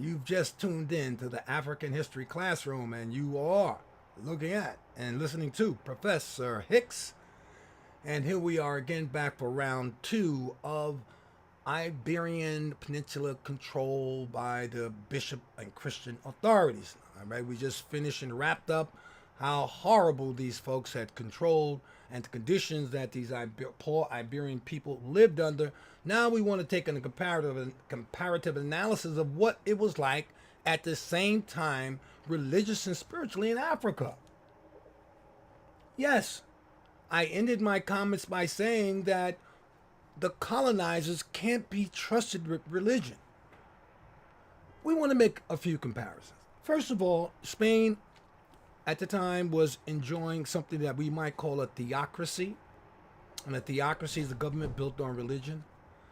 You've just tuned in to the African History Classroom, and you are looking at and listening to Professor Hicks. And here we are again back for round two of Iberian Peninsula control by the bishop and Christian authorities. All right, we just finished and wrapped up how horrible these folks had controlled and the conditions that these poor Iberian people lived under. Now we want to take a comparative analysis of what it was like at the same time, religious and spiritually, in Africa. Yes, I ended my comments by saying that the colonizers can't be trusted with religion. We want to make a few comparisons. First of all, Spain at the time was enjoying something that we might call a theocracy. And a theocracy is a government built on religion.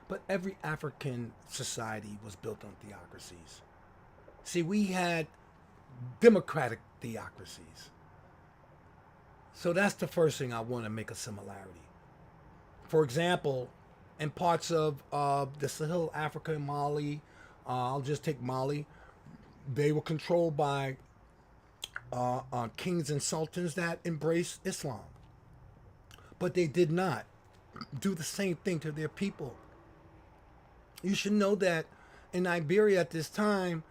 But every African society was built on theocracies. See, we had democratic theocracies. So that's the first thing I want to make a similarity. For example, in parts of the Sahel, Africa, and Mali, I'll just take Mali, they were controlled by kings and sultans that embraced Islam. But they did not do the same thing to their people. You should know that in Iberia at this time,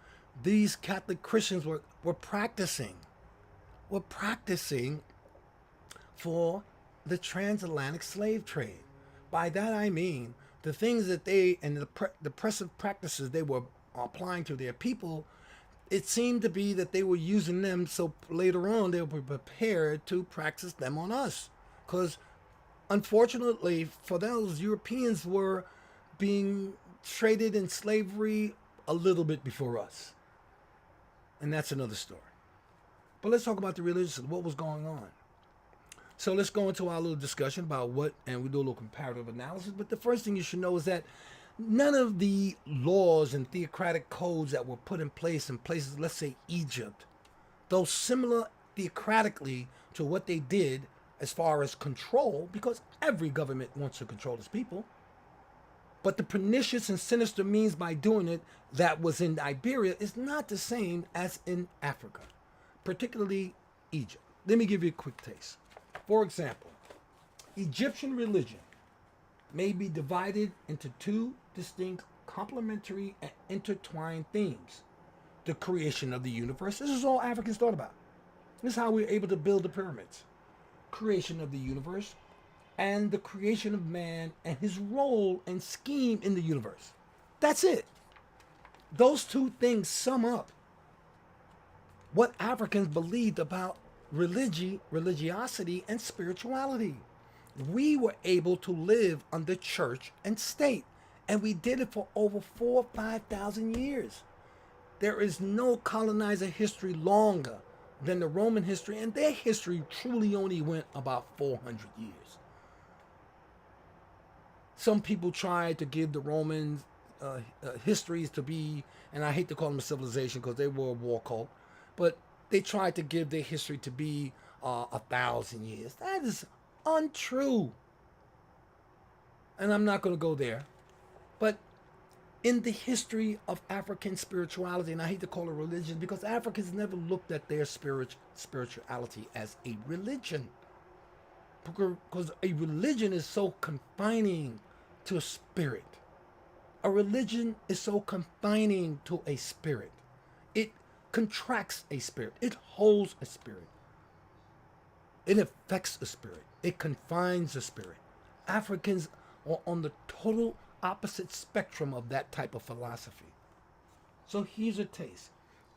these Catholic Christians were practicing for the transatlantic slave trade. By that I mean the things that they and the oppressive practices they were applying to their people. It seemed to be that they were using them so later on they were prepared to practice them on us. Because unfortunately for those, Europeans were being traded in slavery a little bit before us. And that's another story. But let's talk about the religious, what was going on. So let's go into our little discussion about what, and we do a little comparative analysis. But the first thing you should know is that none of the laws and theocratic codes that were put in place in places, let's say Egypt, though similar theocratically to what they did as far as control, because every government wants to control its people, but the pernicious and sinister means by doing it that was in Iberia is not the same as in Africa, particularly Egypt. Let me give you a quick taste. For example, Egyptian religion may be divided into two distinct, complementary, and intertwined themes. The creation of the universe. This is all Africans thought about. This is how we were able to build the pyramids. Creation of the universe and the creation of man and his role and scheme in the universe. That's it. Those two things sum up what Africans believed about religiosity, and spirituality. We were able to live under church and state, and we did it for over 4,000 or 5,000 years. There is no colonizer history longer than the Roman history, and their history truly only went about 400 years. Some people try to give the Romans histories to be, and I hate to call them a civilization because they were a war cult, but they tried to give their history to be 1,000 years. That is untrue. And I'm not going to go there. But in the history of African spirituality, and I hate to call it religion because Africans never looked at their spirituality as a religion. Because a religion is so confining to a spirit. A religion is so confining to a spirit. It contracts a spirit. It holds a spirit. It affects a spirit. It confines a spirit. Africans are on the total opposite spectrum of that type of philosophy. So here's a taste.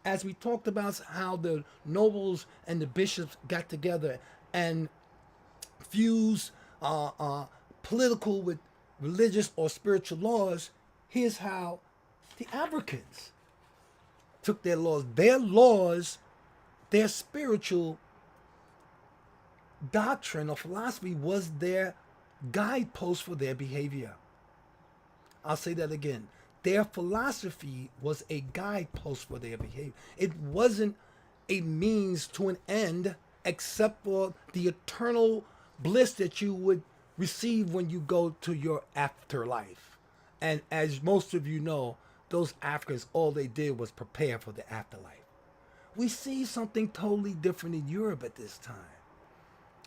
As we talked about how the nobles and the bishops got together and fused political with religious or spiritual laws, here's how the Africans took their laws, their spiritual doctrine or philosophy was their guidepost for their behavior. I'll say that again. Their philosophy was a guidepost for their behavior. It wasn't a means to an end except for the eternal bliss that you would receive when you go to your afterlife. And as most of you know, those Africans, all they did was prepare for the afterlife. We see something totally different in Europe at this time.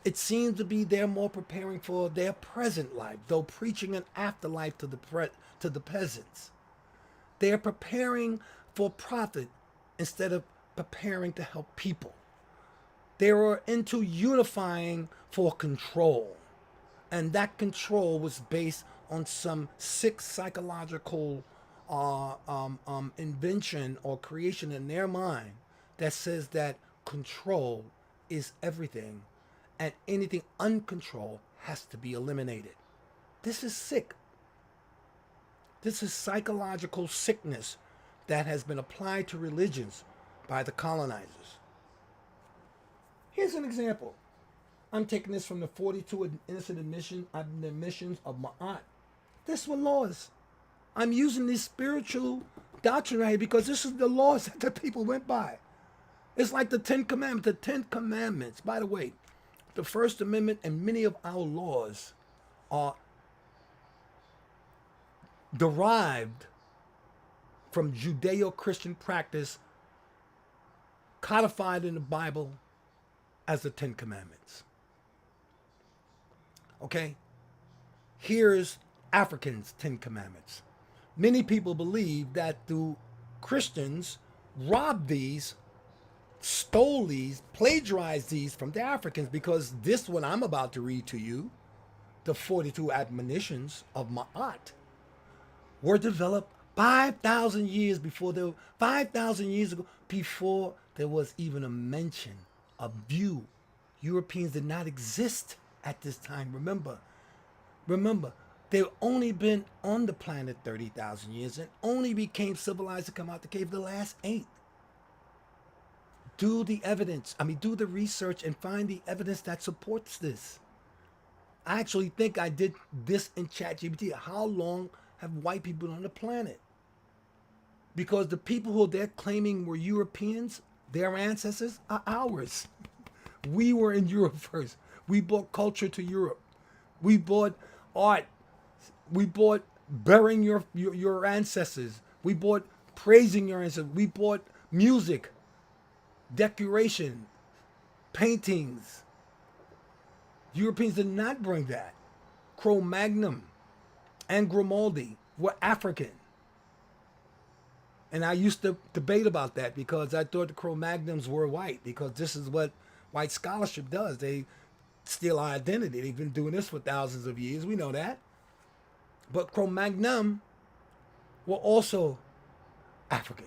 It seems to be they're more preparing for their present life, though preaching an afterlife to the peasants. They're preparing for profit instead of preparing to help people. They were into unifying for control. And that control was based on some sick psychological invention or creation in their mind that says that control is everything and anything uncontrolled has to be eliminated. This is sick. This is psychological sickness that has been applied to religions by the colonizers. Here's an example. I'm taking this from the 42 innocent admissions of Ma'at. This were laws. I'm using this spiritual doctrine right here because this is the laws that the people went by. It's like the Ten Commandments. The Ten Commandments, by the way, the First Amendment and many of our laws are derived from Judeo-Christian practice codified in the Bible as the Ten Commandments. Okay? Here's Africans' Ten Commandments. Many people believe that the Christians robbed these, stole these, plagiarized these from the Africans because this one I'm about to read to you, the 42 admonitions of Ma'at, were developed 5,000 years ago, before there was even a mention of view. Europeans did not exist at this time. Remember, they've only been on the planet 30,000 years and only became civilized to come out the cave the last 8. Do the research and find the evidence that supports this. I actually think I did this in ChatGPT. How long have white people been on the planet? Because the people who they're claiming were Europeans, their ancestors, are ours. We were in Europe first. We brought culture to Europe. We brought art. We brought burying your ancestors. We brought praising your ancestors. We brought music, decoration, paintings. Europeans did not bring that. Cro-Magnon and Grimaldi were African. And I used to debate about that because I thought the Cro-Magnons were white, because this is what white scholarship does. They steal our identity. They've been doing this for thousands of years. We know that. But Cro-Magnon were also African.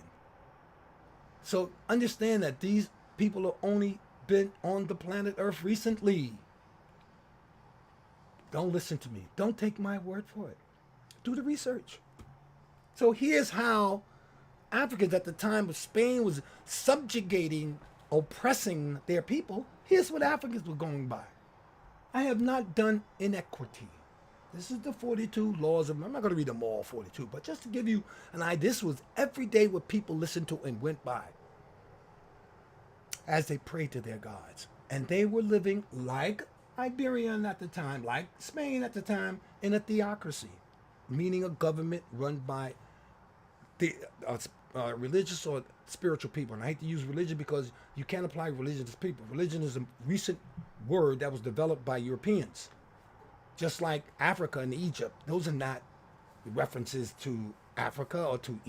So understand that these people have only been on the planet Earth recently. Don't listen to me. Don't take my word for it. Do the research. So here's how Africans at the time of Spain was subjugating, oppressing their people. Here's what Africans were going by. I have not done inequity. This is the 42 laws of, I'm not going to read them all 42, but just to give you an idea, this was every day what people listened to and went by as they prayed to their gods. And they were living like Iberian at the time, like Spain at the time, in a theocracy, meaning a government run by the religious or spiritual people. And I hate to use religion because you can't apply religion to people. Religion is a recent word that was developed by Europeans. Just like Africa and Egypt. Those are not references to Africa or to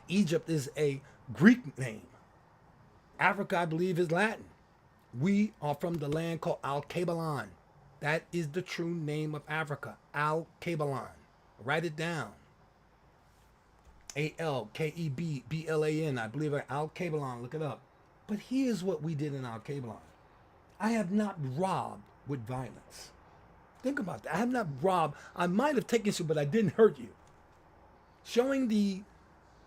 Egypt is a Greek name. Africa, I believe, is Latin. We are from the land called Alkebalan. That is the true name of Africa. Alkebalan. Write it down. Alkeblan. I believe Alkebalan. Look it up. But here's what we did in Alkebalan. I have not robbed with violence. Think about that. I have not robbed. I might have taken you, but I didn't hurt you. Showing the,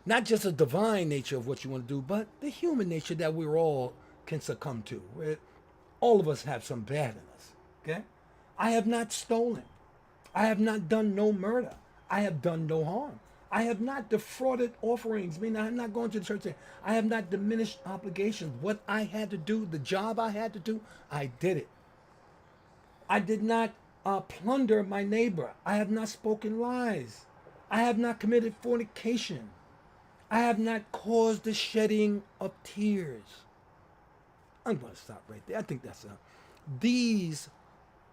not just a divine nature of what you want to do, but the human nature that we all can succumb to. All of us have some bad in us. Okay? I have not stolen. I have not done no murder. I have done no harm. I have not defrauded offerings. I mean, I'm not going to the church. I have not diminished obligations. What I had to do, the job I had to do, I did it. I did not plunder my neighbor. I have not spoken lies. I have not committed fornication. I have not caused the shedding of tears. I'm going to stop right there. I think that's enough. These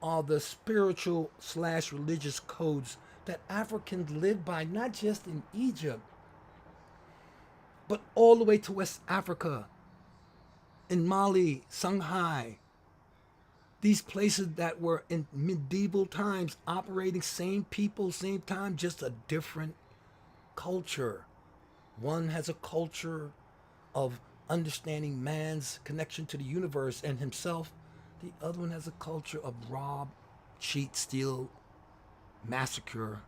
are the spiritual slash religious codes that Africans live by, not just in Egypt, but all the way to West Africa, in Mali, Shanghai, these places that were in medieval times operating same people, same time, just a different culture. One has a culture of understanding man's connection to the universe and himself. The other one has a culture of rob, cheat, steal, massacre,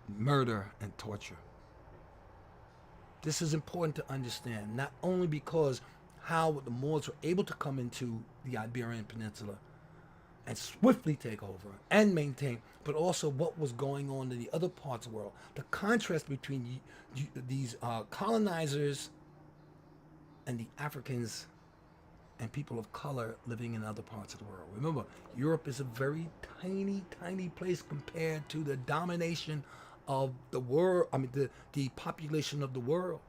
murder, and torture. This is important to understand, not only because how the Moors were able to come into the Iberian Peninsula and swiftly take over and maintain, but also what was going on in the other parts of the world. The contrast between these colonizers and the Africans and people of color living in other parts of the world. Remember, Europe is a very tiny, tiny place compared to the domination of the world. I mean, the population of the world.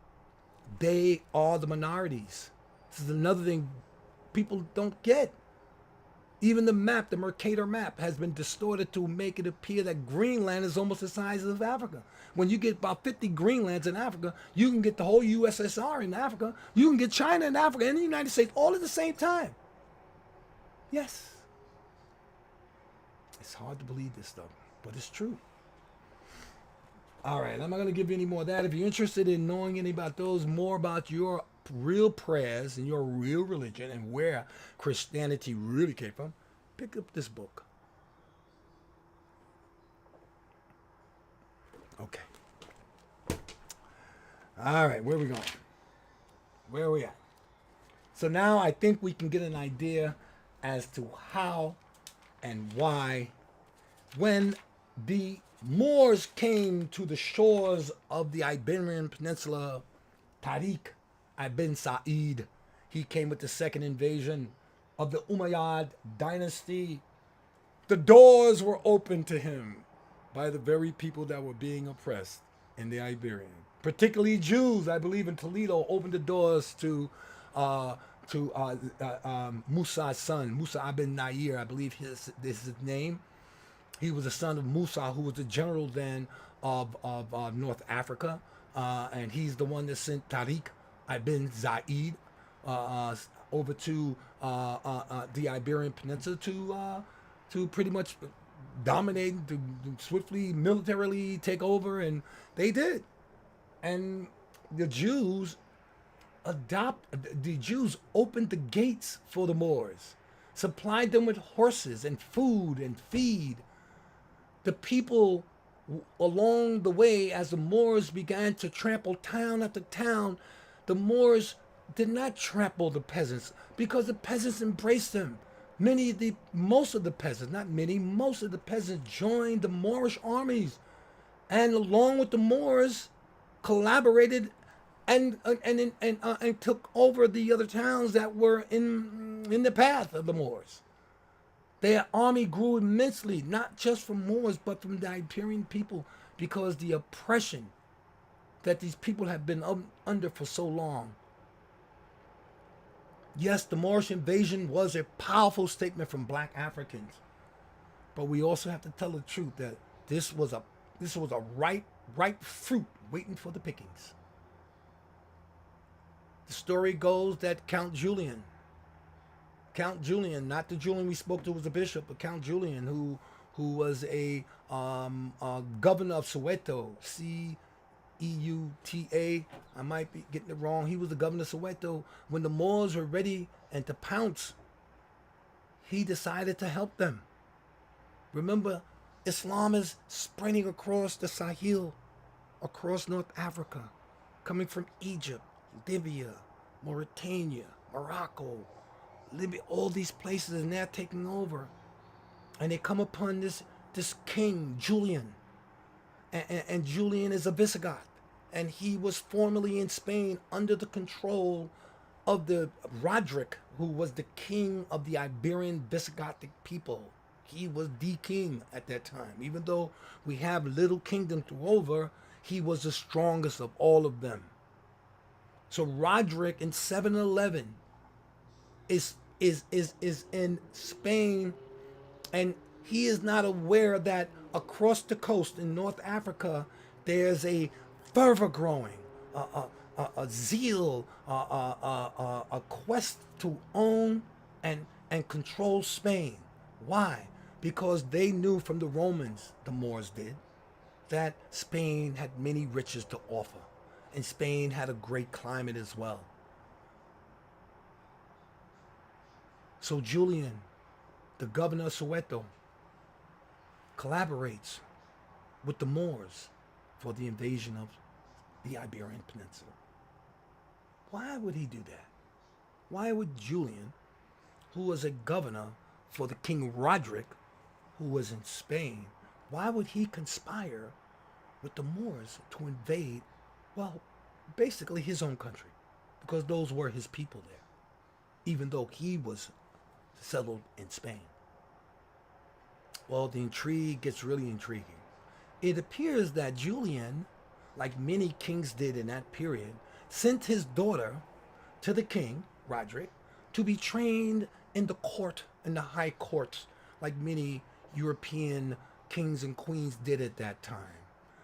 They are the minorities. This is another thing people don't get. Even the map, the Mercator map, has been distorted to make it appear that Greenland is almost the size of Africa. When you get about 50 Greenlands in Africa, you can get the whole USSR in Africa, you can get China in Africa, and the United States all at the same time. Yes. It's hard to believe this stuff, but it's true. All right, I'm not going to give you any more of that. If you're interested in knowing any about those, more about your real prayers and your real religion and where Christianity really came from, pick up this book. Okay. All right, where are we going? Where are we at? So now I think we can get an idea as to how and why, when the Moors came to the shores of the Iberian Peninsula, Tariq ibn Sa'id, he came with the second invasion of the Umayyad dynasty. The doors were opened to him by the very people that were being oppressed in the Iberian, particularly Jews. I believe in Toledo opened the doors to Musa's son, Musa ibn Nair. I believe this is his name. He was the son of Musa, who was the general then of North Africa, and he's the one that sent Tariq ibn Zaid over to the Iberian Peninsula to pretty much dominate, to swiftly militarily take over, and they did. And the Jews opened the gates for the Moors, supplied them with horses and food and feed. The people along the way, as the Moors began to trample town after town, the Moors did not trample the peasants because the peasants embraced them. Most of the peasants, not many, most of the peasants joined the Moorish armies, and along with the Moors, collaborated and took over the other towns that were in the path of the Moors. Their army grew immensely, not just from Moors, but from the Iberian people, because the oppression that these people have been under for so long. Yes, the Moorish invasion was a powerful statement from black Africans, but we also have to tell the truth that this was a ripe fruit waiting for the pickings. The story goes that Count Julian, not the Julian we spoke to was a bishop, but Count Julian, who was a governor of Soweto, Ceuta. I might be getting it wrong. He was the governor of Soweto. When the Moors were ready and to pounce, he decided to help them. Remember, Islam is spreading across the Sahel, across North Africa, coming from Egypt, Libya, Mauritania, Morocco, Libya, all these places, and they're taking over. And they come upon this king, Julian. And Julian is a Visigoth. And he was formerly in Spain under the control of the Roderick, who was the king of the Iberian Visigothic people. He was the king at that time. Even though we have little kingdom to over, he was the strongest of all of them. So Roderick in 711 is in Spain, and he is not aware that across the coast in North Africa there's a fervor growing, a zeal, a quest to own and control Spain. Why? Because they knew from the Romans, the Moors did, that Spain had many riches to offer, and Spain had a great climate as well. So Julian, the governor of Soweto, collaborates with the Moors for the invasion of the Iberian Peninsula. Why would he do that? Why would Julian, who was a governor for the King Roderick, who was in Spain, why would he conspire with the Moors to invade, well, basically his own country? Because those were his people there, even though he was settled in Spain. Well, the intrigue gets really intriguing. It appears that Julian, like many kings did in that period, sent his daughter to the king, Roderick, to be trained in the court, in the high courts, like many European kings and queens did at that time.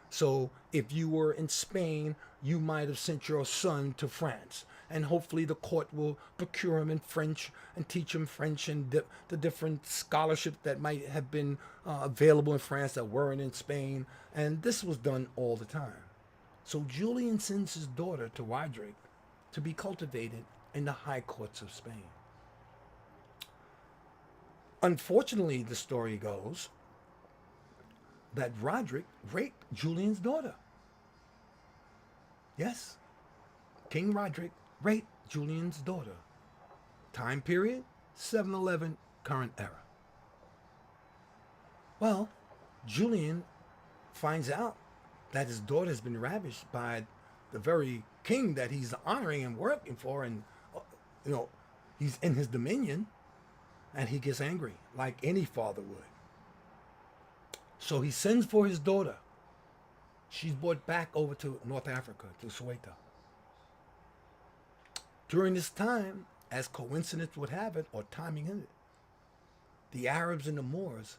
So if you were in Spain, you might have sent your son to France, and hopefully the court will procure him in French and teach him French and the different scholarships that might have been available in France that weren't in Spain. And this was done all the time. So Julian sends his daughter to Roderick to be cultivated in the high courts of Spain. Unfortunately, the story goes that Roderick raped Julian's daughter. Yes, King Roderick raped Julian's daughter. Time period, 711 current era. Well, Julian finds out that his daughter has been ravished by the very king that he's honoring and working for, and you know, he's in his dominion, and he gets angry like any father would. So he sends for his daughter. She's brought back over to North Africa, to Soweto. During this time, as coincidence would have it, or timing in it, the Arabs and the Moors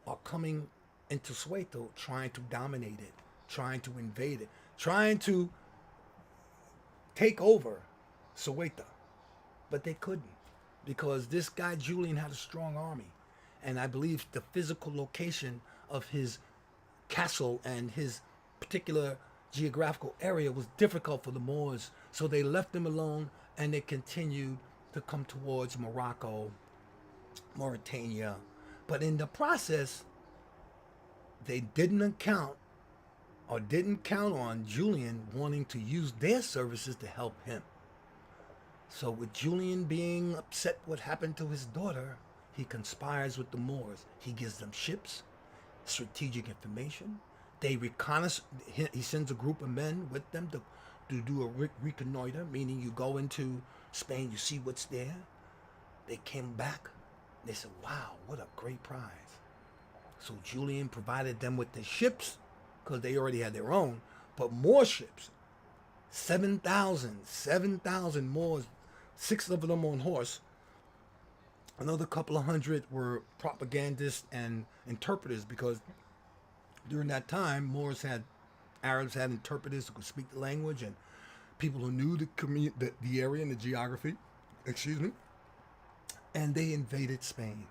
are coming into Soweto trying to dominate it, trying to invade it, trying to take over Soweto. But they couldn't, because this guy Julian had a strong army. And I believe the physical location of his castle and his particular geographical area was difficult for the Moors. So they left him alone, and they continued to come towards Morocco, Mauritania. But in the process, they didn't count on Julian wanting to use their services to help him. So with Julian being upset what happened to his daughter, he conspires with the Moors. He gives them ships, strategic information. They reconnaissance. He sends a group of men with them to do a reconnoiter, meaning you go into Spain, you see what's there. They came back. They said, wow, what a great prize. So Julian provided them with the ships, because they already had their own, but more ships. 7,000 Moors, 6 of them on horse. Another couple of hundred were propagandists and interpreters, because during that time, Arabs had interpreters who could speak the language, and people who knew the area and the geography. Excuse me. And they invaded Spain.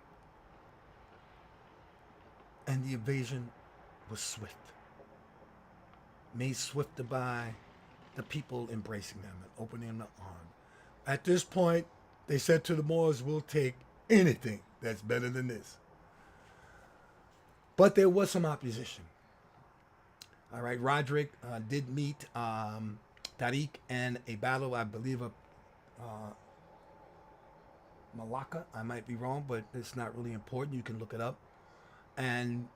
And the invasion was swift. Made swifter by the people embracing them and opening their arms. At this point, they said to the Moors, we'll take anything that's better than this. But there was some opposition. All right, Roderick did meet Tariq in a battle, I believe, of Malacca. I might be wrong, but it's not really important. You can look it up. And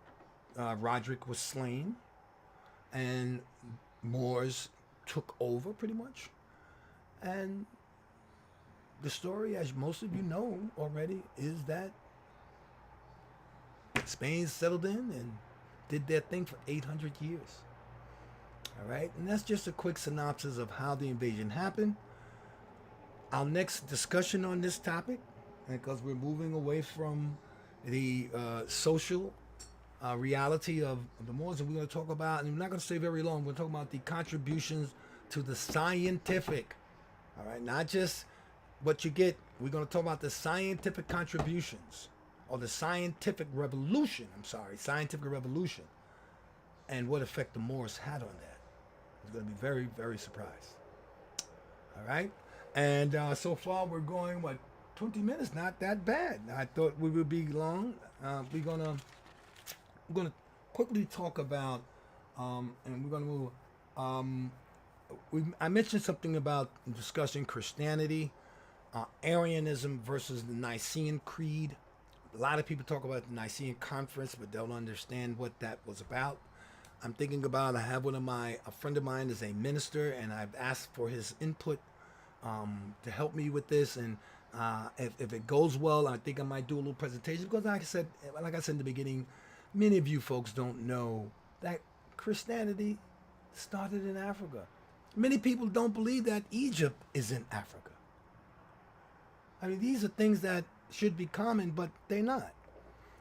Roderick was slain, and Moors took over pretty much. And the story, as most of you know already, is that Spain settled in and did their thing for 800 years. All right, and that's just a quick synopsis of how the invasion happened. Our next discussion on this topic, because we're moving away from the social reality of the Moors, and we're going to talk about, and we're not going to stay very long, we're going to talk about the contributions to the scientific, all right, not just what you get, we're going to talk about the scientific contributions, or the scientific revolution, scientific revolution, and what effect the Moors had on that. It's going to be very, very surprised. All right? And so far we're going, 20 minutes? Not that bad. I thought we would be long. We're gonna quickly talk about, and we're gonna move. I mentioned something about discussing Christianity, Arianism versus the Nicene Creed. A lot of people talk about the Nicene Conference, but don't understand what that was about. I'm thinking about, I have a friend of mine is a minister, and I've asked for his input to help me with this. And if it goes well, I think I might do a little presentation, because like I said in the beginning, many of you folks don't know that Christianity started in Africa. Many people don't believe that Egypt is in Africa. I mean, these are things that should be common, but they're not.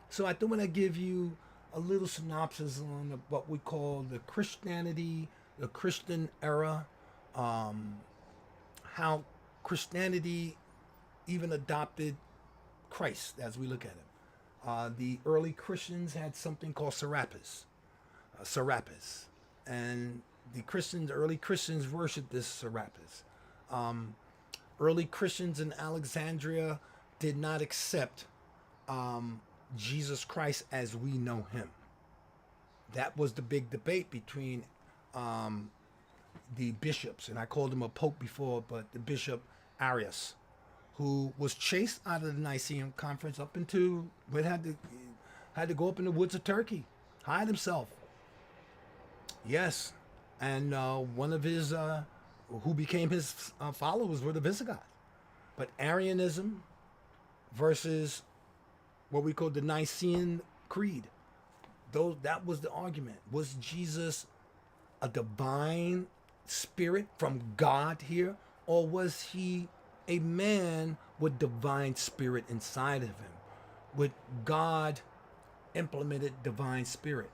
So I think when I give you a little synopsis on what we call the Christianity, the Christian era, how Christianity even adopted Christ as we look at him. The early Christians had something called Serapis, and early Christians worshipped this Serapis. Early Christians in Alexandria did not accept Jesus Christ as we know him. That was the big debate between the bishops, and I called him a pope before, but the bishop Arius, who was chased out of the Nicene Conference up into, had to go up in the woods of Turkey, hide himself. Yes, and one of his, who became his followers, were the Visigoths. But Arianism versus what we call the Nicene Creed, that was the argument. Was Jesus a divine spirit from God here, or was he a man with divine spirit inside of him, with God implemented divine spirit,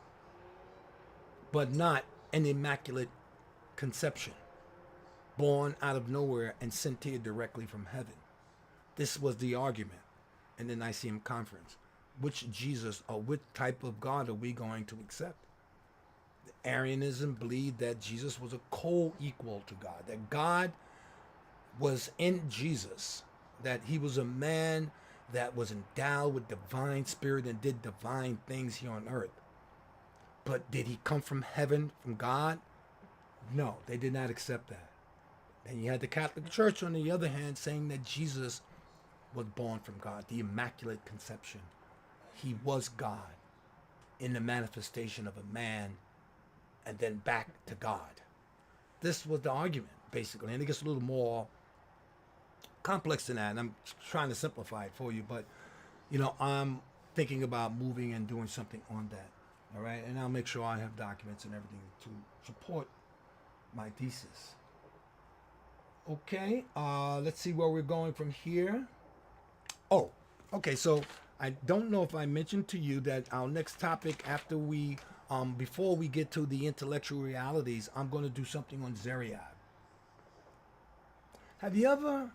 but not an immaculate conception, born out of nowhere and sent here directly from heaven? This was the argument in the Nicene Conference. Which Jesus, or which type of God are we going to accept? Arianism believed that Jesus was a co-equal to God, that God was in Jesus, that he was a man that was endowed with divine spirit and did divine things here on earth. But did he come from heaven, from God? No, they did not accept that. And you had the Catholic Church, on the other hand, saying that Jesus was born from God, the Immaculate Conception. He was God in the manifestation of a man and then back to God. This was the argument, basically. And it gets a little more complex than that, and I'm trying to simplify it for you. But, I'm thinking about moving and doing something on that. All right? And I'll make sure I have documents and everything to support my thesis. Okay, let's see where we're going from here. Oh, okay, so I don't know if I mentioned to you that our next topic, after we, before we get to the intellectual realities, I'm going to do something on Zeriad. Have you ever,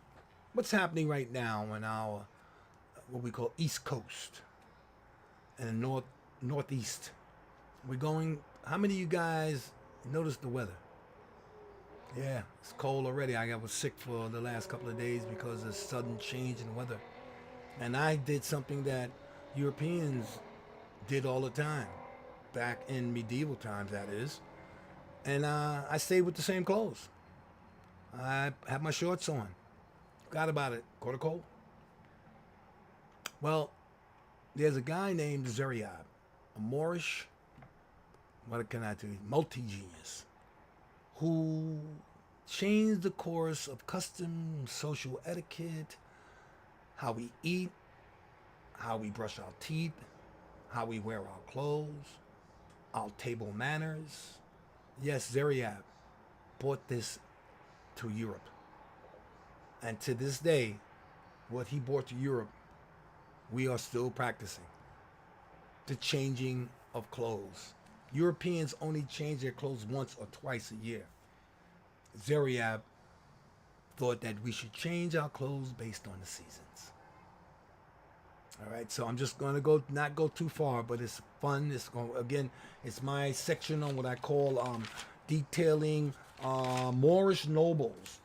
what's happening right now on our, what we call East Coast and Northeast? We're going, how many of you guys notice the weather? Yeah, it's cold already. I was sick for the last couple of days because of sudden change in weather. And I did something that Europeans did all the time, back in medieval times, that is. And I stayed with the same clothes. I had my shorts on. Forgot about it. Caught a cold. Well, there's a guy named Zeriad, a Moorish, what can I do, multi-genius, who changed the course of custom, social etiquette, how we eat, how we brush our teeth, how we wear our clothes, our table manners, Yes, Zeriab brought this to Europe. And to this day, what he brought to Europe, we are still practicing the changing of clothes. Europeans only change their clothes once or twice a year. Zeriab thought that we should change our clothes based on the seasons. All right, so I'm just going to go not go too far, but it's fun. It's going again. It's my section on what I call detailing Moorish nobles,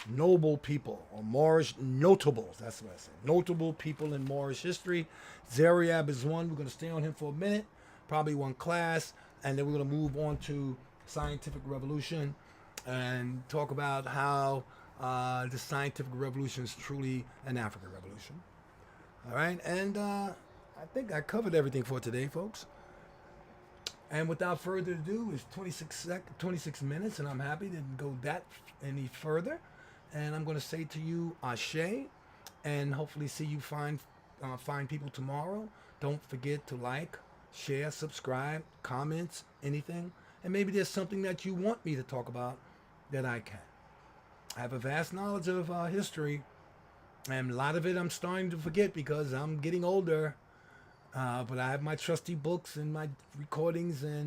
noble people, or Moorish notables. That's what I said. Notable people in Moorish history. Zeriab is one. We're going to stay on him for a minute, probably one class, and then we're going to move on to scientific revolution and talk about how the scientific revolution is truly an African revolution. All right, and I think I covered everything for today, folks. And without further ado, it's 26 minutes, and I'm happy to go that any further. And I'm going to say to you, Ashe, and hopefully see you fine people tomorrow. Don't forget to like, share, subscribe, comments, anything. And maybe there's something that you want me to talk about that I can. I have a vast knowledge of history, and a lot of it I'm starting to forget because I'm getting older. But I have my trusty books and my recordings and